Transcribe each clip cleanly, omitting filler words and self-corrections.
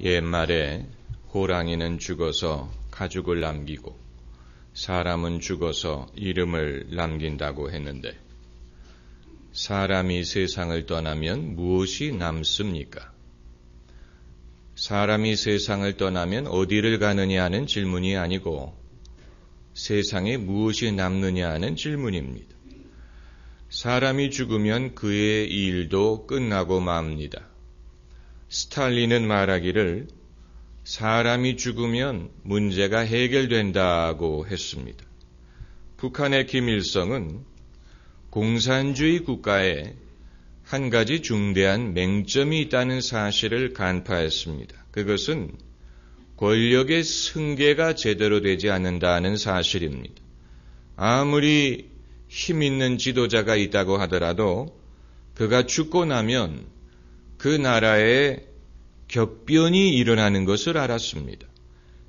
옛말에 호랑이는 죽어서 가죽을 남기고 사람은 죽어서 이름을 남긴다고 했는데 사람이 세상을 떠나면 무엇이 남습니까? 사람이 세상을 떠나면 어디를 가느냐 하는 질문이 아니고 세상에 무엇이 남느냐 하는 질문입니다. 사람이 죽으면 그의 일도 끝나고 맙니다. 스탈린은 말하기를 사람이 죽으면 문제가 해결된다고 했습니다. 북한의 김일성은 공산주의 국가에 한 가지 중대한 맹점이 있다는 사실을 간파했습니다. 그것은 권력의 승계가 제대로 되지 않는다는 사실입니다. 아무리 힘 있는 지도자가 있다고 하더라도 그가 죽고 나면 그 나라에 격변이 일어나는 것을 알았습니다.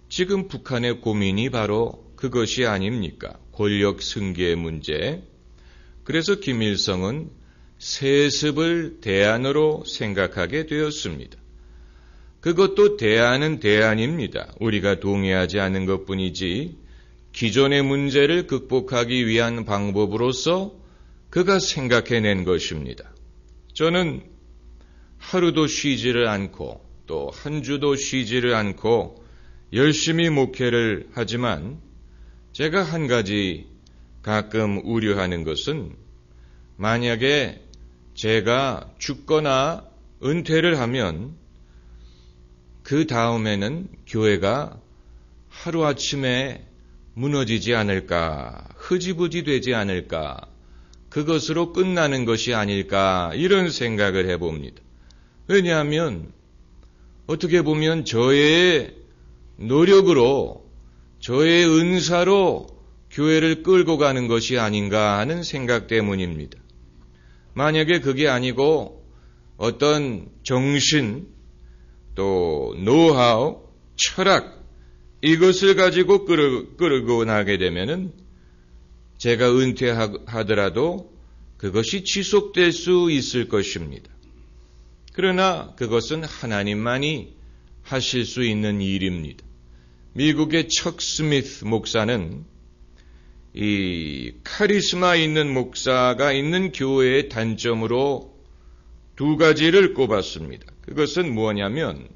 지금 북한의 고민이 바로 그것이 아닙니까? 권력 승계의 문제. 그래서 김일성은 세습을 대안으로 생각하게 되었습니다. 그것도 대안은 대안입니다. 우리가 동의하지 않는 것뿐이지 기존의 문제를 극복하기 위한 방법으로서 그가 생각해낸 것입니다. 저는 하루도 쉬지를 않고 또 한 주도 쉬지를 않고 열심히 목회를 하지만 제가 한 가지 가끔 우려하는 것은 만약에 제가 죽거나 은퇴를 하면 그 다음에는 교회가 하루아침에 무너지지 않을까, 흐지부지 되지 않을까, 그것으로 끝나는 것이 아닐까 이런 생각을 해봅니다. 왜냐하면 어떻게 보면 저의 노력으로 저의 은사로 교회를 끌고 가는 것이 아닌가 하는 생각 때문입니다. 만약에 그게 아니고 어떤 정신 또 노하우, 철학 이것을 가지고 끌고 나게 되면은 제가 은퇴하더라도 그것이 지속될 수 있을 것입니다. 그러나 그것은 하나님만이 하실 수 있는 일입니다. 미국의 척 스미스 목사는 이 카리스마 있는 목사가 있는 교회의 단점으로 두 가지를 꼽았습니다. 그것은 뭐냐면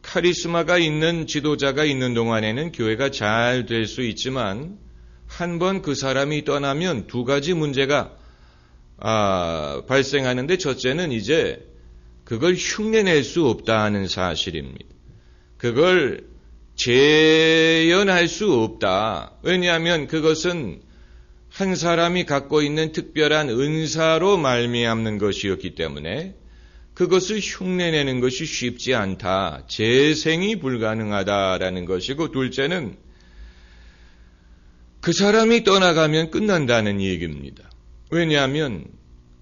카리스마가 있는 지도자가 있는 동안에는 교회가 잘 될 수 있지만 한번 그 사람이 떠나면 두 가지 문제가 발생하는데 첫째는 이제 그걸 흉내낼 수 없다는 사실입니다. 그걸 재현할 수 없다. 왜냐하면 그것은 한 사람이 갖고 있는 특별한 은사로 말미암는 것이었기 때문에 그것을 흉내내는 것이 쉽지 않다. 재생이 불가능하다라는 것이고 둘째는 그 사람이 떠나가면 끝난다는 얘기입니다. 왜냐하면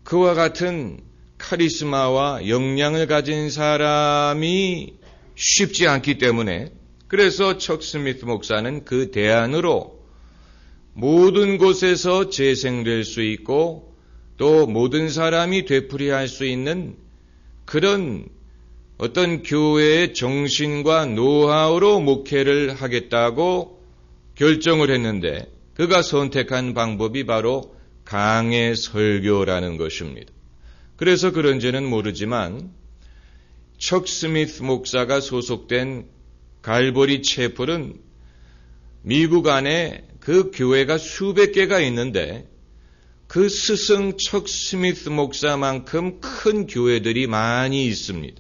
그와 같은 카리스마와 역량을 가진 사람이 쉽지 않기 때문에 그래서 척 스미스 목사는 그 대안으로 모든 곳에서 재생될 수 있고 또 모든 사람이 되풀이할 수 있는 그런 어떤 교회의 정신과 노하우로 목회를 하겠다고 결정을 했는데 그가 선택한 방법이 바로 강해 설교라는 것입니다. 그래서 그런지는 모르지만 척 스미스 목사가 소속된 갈보리 채플은 미국 안에 그 교회가 수백 개가 있는데 그 스승 척 스미스 목사만큼 큰 교회들이 많이 있습니다.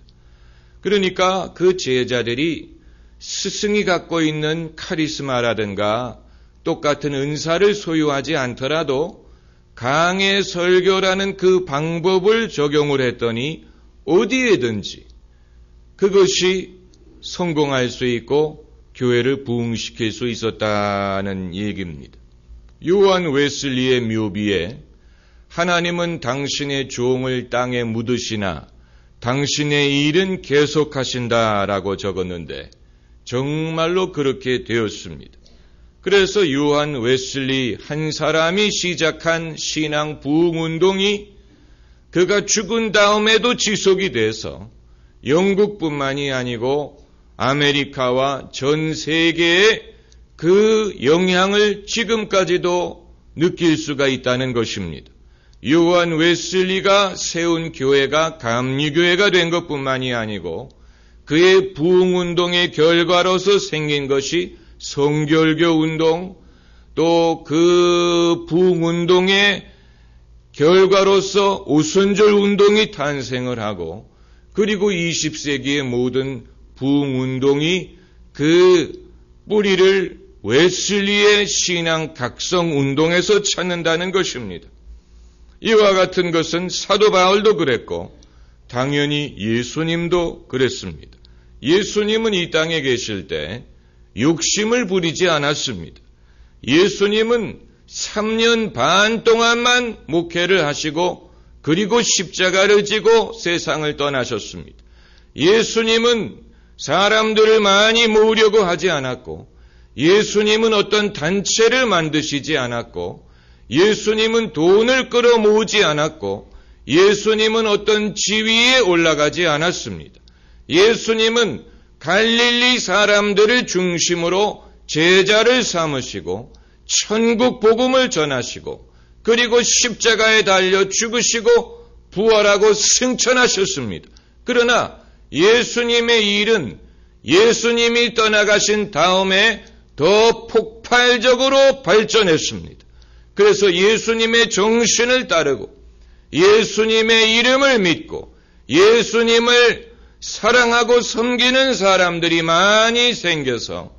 그러니까 그 제자들이 스승이 갖고 있는 카리스마라든가 똑같은 은사를 소유하지 않더라도 강해 설교라는 그 방법을 적용을 했더니 어디에든지 그것이 성공할 수 있고 교회를 부흥시킬 수 있었다는 얘기입니다. 요한 웨슬리의 묘비에 하나님은 당신의 종을 땅에 묻으시나 당신의 일은 계속하신다라고 적었는데 정말로 그렇게 되었습니다. 그래서 요한 웨슬리 한 사람이 시작한 신앙 부흥운동이 그가 죽은 다음에도 지속이 돼서 영국뿐만이 아니고 아메리카와 전 세계에 그 영향을 지금까지도 느낄 수가 있다는 것입니다. 요한 웨슬리가 세운 교회가 감리교회가 된 것뿐만이 아니고 그의 부흥운동의 결과로서 생긴 것이 성결교 운동, 또 그 부흥운동의 결과로서 오순절 운동이 탄생을 하고, 그리고 20세기의 모든 부흥운동이 그 뿌리를 웨슬리의 신앙 각성 운동에서 찾는다는 것입니다. 이와 같은 것은 사도 바울도 그랬고 당연히 예수님도 그랬습니다. 예수님은 이 땅에 계실 때 욕심을 부리지 않았습니다. 예수님은 3년 반 동안만 목회를 하시고 그리고 십자가를 지고 세상을 떠나셨습니다. 예수님은 사람들을 많이 모으려고 하지 않았고, 예수님은 어떤 단체를 만드시지 않았고, 예수님은 돈을 끌어모으지 않았고, 예수님은 어떤 지위에 올라가지 않았습니다. 예수님은 갈릴리 사람들을 중심으로 제자를 삼으시고 천국 복음을 전하시고 그리고 십자가에 달려 죽으시고 부활하고 승천하셨습니다. 그러나 예수님의 일은 예수님이 떠나가신 다음에 더 폭발적으로 발전했습니다. 그래서 예수님의 정신을 따르고 예수님의 이름을 믿고 예수님을 사랑하고 섬기는 사람들이 많이 생겨서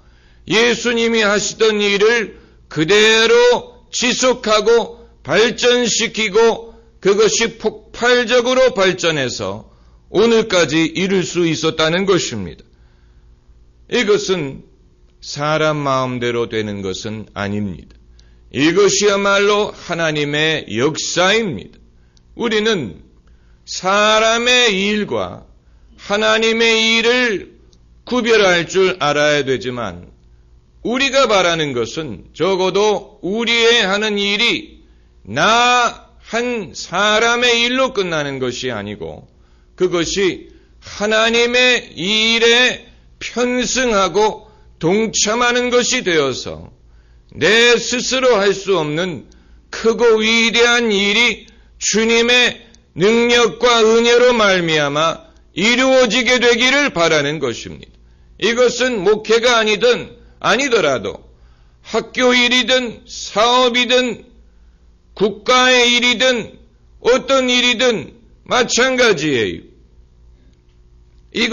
예수님이 하시던 일을 그대로 지속하고 발전시키고 그것이 폭발적으로 발전해서 오늘까지 이룰 수 있었다는 것입니다. 이것은 사람 마음대로 되는 것은 아닙니다. 이것이야말로 하나님의 역사입니다. 우리는 사람의 일과 하나님의 일을 구별할 줄 알아야 되지만 우리가 바라는 것은 적어도 우리의 하는 일이 나 한 사람의 일로 끝나는 것이 아니고 그것이 하나님의 일에 편승하고 동참하는 것이 되어서 내 스스로 할 수 없는 크고 위대한 일이 주님의 능력과 은혜로 말미암아 이루어지게 되기를 바라는 것입니다. 이것은 목회가 아니더라도 학교 일이든 사업이든 국가의 일이든 어떤 일이든 마찬가지예요. 이것